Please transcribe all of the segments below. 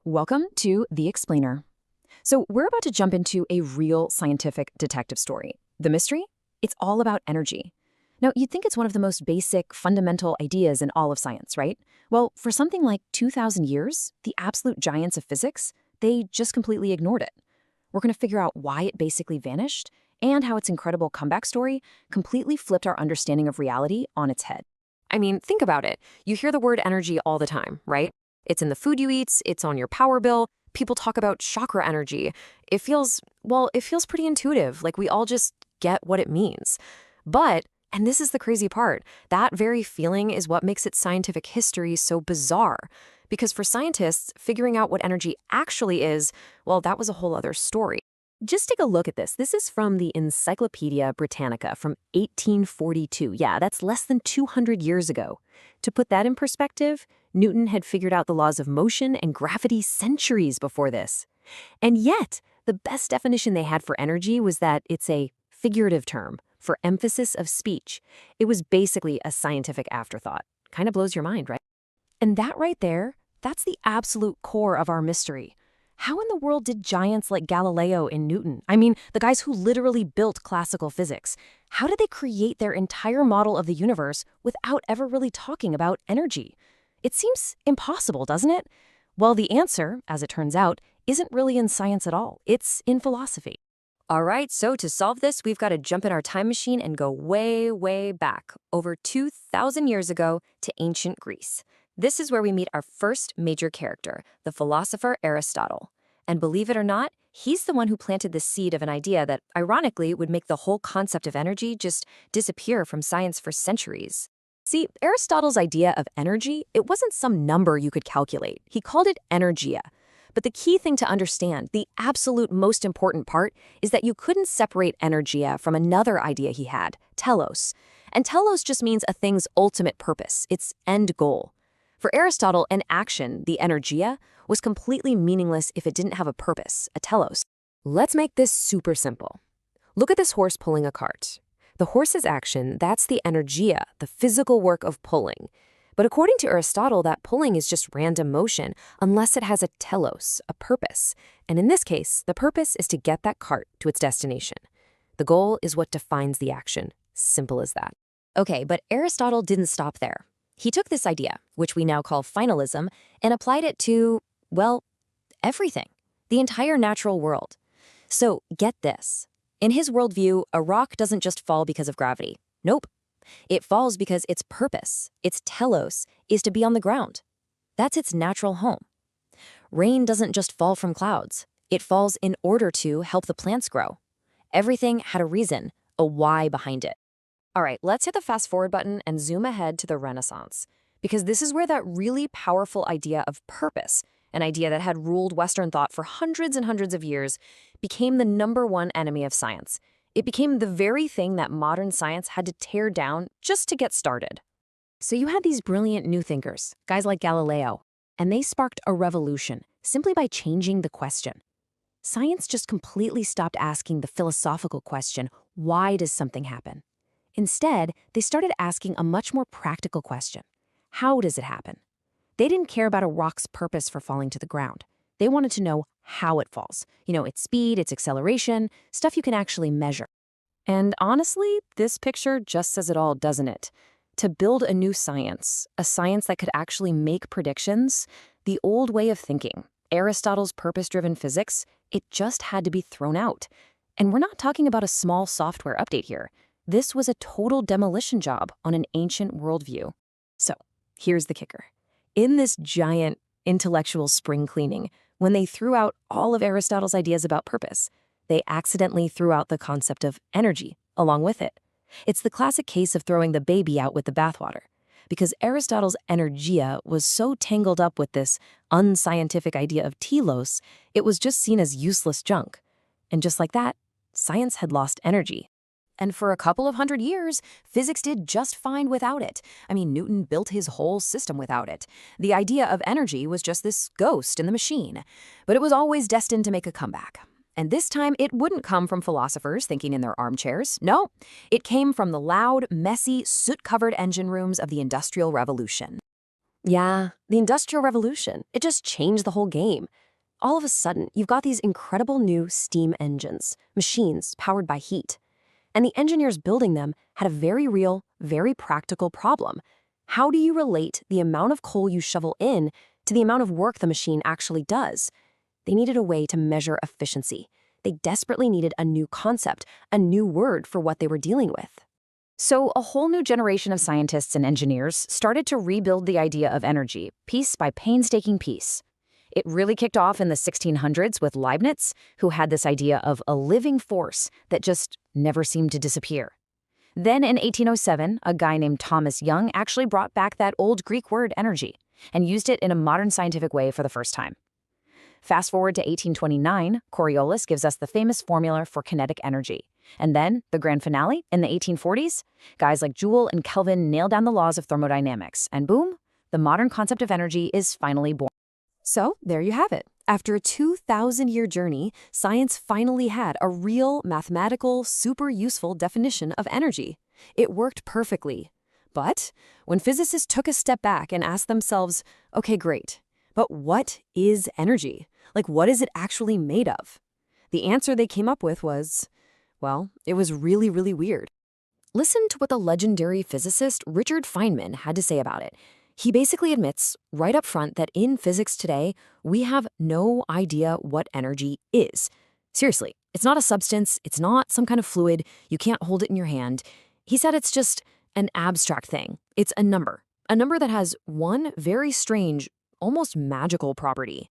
Welcome to The Explainer. So, we're about to jump into a real scientific detective story. The mystery? It's all about energy. Now, you'd think it's one of the most basic, fundamental ideas in all of science, right? Well, for something like 2,000 years, the absolute giants of physics, they just completely ignored it. We're going to figure out why it basically vanished and how its incredible comeback story completely flipped our understanding of reality on its head. I mean, think about it. You hear the word energy all the time, right? It's in the food you eat, it's on your power bill. People talk about chakra energy. It feels pretty intuitive, like we all just get what it means. But, and this is the crazy part, that very feeling is what makes its scientific history so bizarre. Because for scientists, figuring out what energy actually is, well, that was a whole other story. Just take a look at this. This is from the Encyclopedia Britannica from 1842. Yeah, that's less than 200 years ago. To put that in perspective, Newton had figured out the laws of motion and gravity centuries before this. And yet, the best definition they had for energy was that it's a figurative term for emphasis of speech. It was basically a scientific afterthought. Kind of blows your mind, right? And that right there, that's the absolute core of our mystery. How in the world did giants like Galileo and Newton, I mean, the guys who literally built classical physics, how did they create their entire model of the universe without ever really talking about energy? It seems impossible, doesn't it? Well, the answer, as it turns out, isn't really in science at all. It's in philosophy. All right, so to solve this, we've got to jump in our time machine and go way, way back, over 2,000 years ago to ancient Greece. This is where we meet our first major character, the philosopher Aristotle. And believe it or not, he's the one who planted the seed of an idea that, ironically, would make the whole concept of energy just disappear from science for centuries. See, Aristotle's idea of energy, it wasn't some number you could calculate. He called it energia. But the key thing to understand, the absolute most important part, is that you couldn't separate energia from another idea he had, telos. And telos just means a thing's ultimate purpose, its end goal. For Aristotle, an action, the energia, was completely meaningless if it didn't have a purpose, a telos. Let's make this super simple. Look at this horse pulling a cart. The horse's action, that's the energia, the physical work of pulling. But according to Aristotle, that pulling is just random motion unless it has a telos, a purpose. And in this case, the purpose is to get that cart to its destination. The goal is what defines the action. Simple as that. Okay, but Aristotle didn't stop there. He took this idea, which we now call finalism, and applied it to, well, everything, the entire natural world. So get this. In his worldview, a rock doesn't just fall because of gravity. Nope. It falls because its purpose, its telos, is to be on the ground. That's its natural home. Rain doesn't just fall from clouds. It falls in order to help the plants grow. Everything had a reason, a why behind it. All right, let's hit the fast forward button and zoom ahead to the Renaissance, because this is where that really powerful idea of purpose, an idea that had ruled Western thought for hundreds and hundreds of years, became the #1 enemy of science. It became the very thing that modern science had to tear down just to get started. So you had these brilliant new thinkers, guys like Galileo, and they sparked a revolution simply by changing the question. Science just completely stopped asking the philosophical question, why does something happen? Instead, they started asking a much more practical question. How does it happen? They didn't care about a rock's purpose for falling to the ground. They wanted to know how it falls. Its speed, its acceleration, stuff you can actually measure. And honestly, this picture just says it all, doesn't it? To build a new science, a science that could actually make predictions, the old way of thinking, Aristotle's purpose-driven physics, it just had to be thrown out. And we're not talking about a small software update here. This was a total demolition job on an ancient worldview. So, here's the kicker. In this giant intellectual spring cleaning, when they threw out all of Aristotle's ideas about purpose, they accidentally threw out the concept of energy along with it. It's the classic case of throwing the baby out with the bathwater, because Aristotle's energia was so tangled up with this unscientific idea of telos, it was just seen as useless junk. And just like that, science had lost energy. And for a couple of hundred years, physics did just fine without it. I mean, Newton built his whole system without it. The idea of energy was just this ghost in the machine. But it was always destined to make a comeback. And this time, it wouldn't come from philosophers thinking in their armchairs. No, it came from the loud, messy, soot-covered engine rooms of the Industrial Revolution. Yeah, the Industrial Revolution. It just changed the whole game. All of a sudden, you've got these incredible new steam engines, machines powered by heat. And the engineers building them had a very real, very practical problem. How do you relate the amount of coal you shovel in to the amount of work the machine actually does? They needed a way to measure efficiency. They desperately needed a new concept, a new word for what they were dealing with. So a whole new generation of scientists and engineers started to rebuild the idea of energy, piece by painstaking piece. It really kicked off in the 1600s with Leibniz, who had this idea of a living force that just never seemed to disappear. Then in 1807, a guy named Thomas Young actually brought back that old Greek word energy and used it in a modern scientific way for the first time. Fast forward to 1829, Coriolis gives us the famous formula for kinetic energy. And then, the grand finale, in the 1840s, guys like Joule and Kelvin nail down the laws of thermodynamics, and boom, the modern concept of energy is finally born. So, there you have it. After a 2,000-year journey, science finally had a real, mathematical, super useful definition of energy. It worked perfectly. But when physicists took a step back and asked themselves, okay, great, but what is energy? Like, what is it actually made of? The answer they came up with was, well, it was really, really weird. Listen to what the legendary physicist Richard Feynman had to say about it. He basically admits right up front that in physics today, we have no idea what energy is. Seriously, it's not a substance, it's not some kind of fluid, you can't hold it in your hand. He said it's just an abstract thing. It's a number that has one very strange, almost magical property.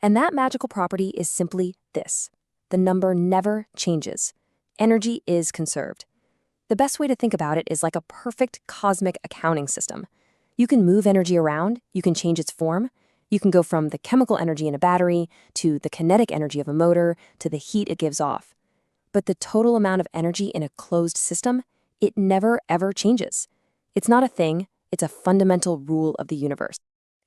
And that magical property is simply this: the number never changes. Energy is conserved. The best way to think about it is like a perfect cosmic accounting system. You can move energy around, you can change its form, you can go from the chemical energy in a battery to the kinetic energy of a motor to the heat it gives off. But the total amount of energy in a closed system, it never ever changes. It's not a thing, it's a fundamental rule of the universe.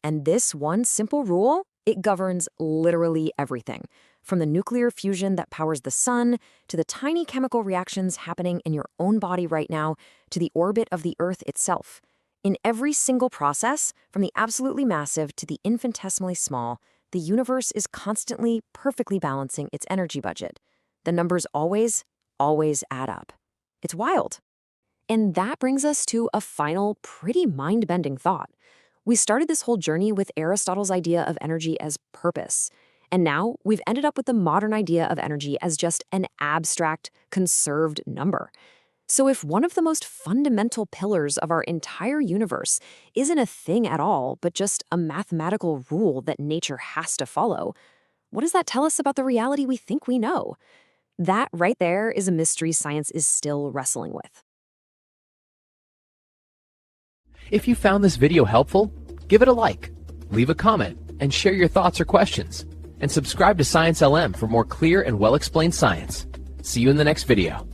And this one simple rule, it governs literally everything, from the nuclear fusion that powers the sun, to the tiny chemical reactions happening in your own body right now, to the orbit of the Earth itself. In every single process, from the absolutely massive to the infinitesimally small, the universe is constantly, perfectly balancing its energy budget. The numbers always add up. It's wild. And that brings us to a final, pretty mind-bending thought. We started this whole journey with Aristotle's idea of energy as purpose. And now we've ended up with the modern idea of energy as just an abstract, conserved number. So if one of the most fundamental pillars of our entire universe isn't a thing at all, but just a mathematical rule that nature has to follow, what does that tell us about the reality we think we know? That right there is a mystery science is still wrestling with. If you found this video helpful, give it a like, leave a comment, and share your thoughts or questions. And subscribe to Science LM for more clear and well-explained science. See you in the next video.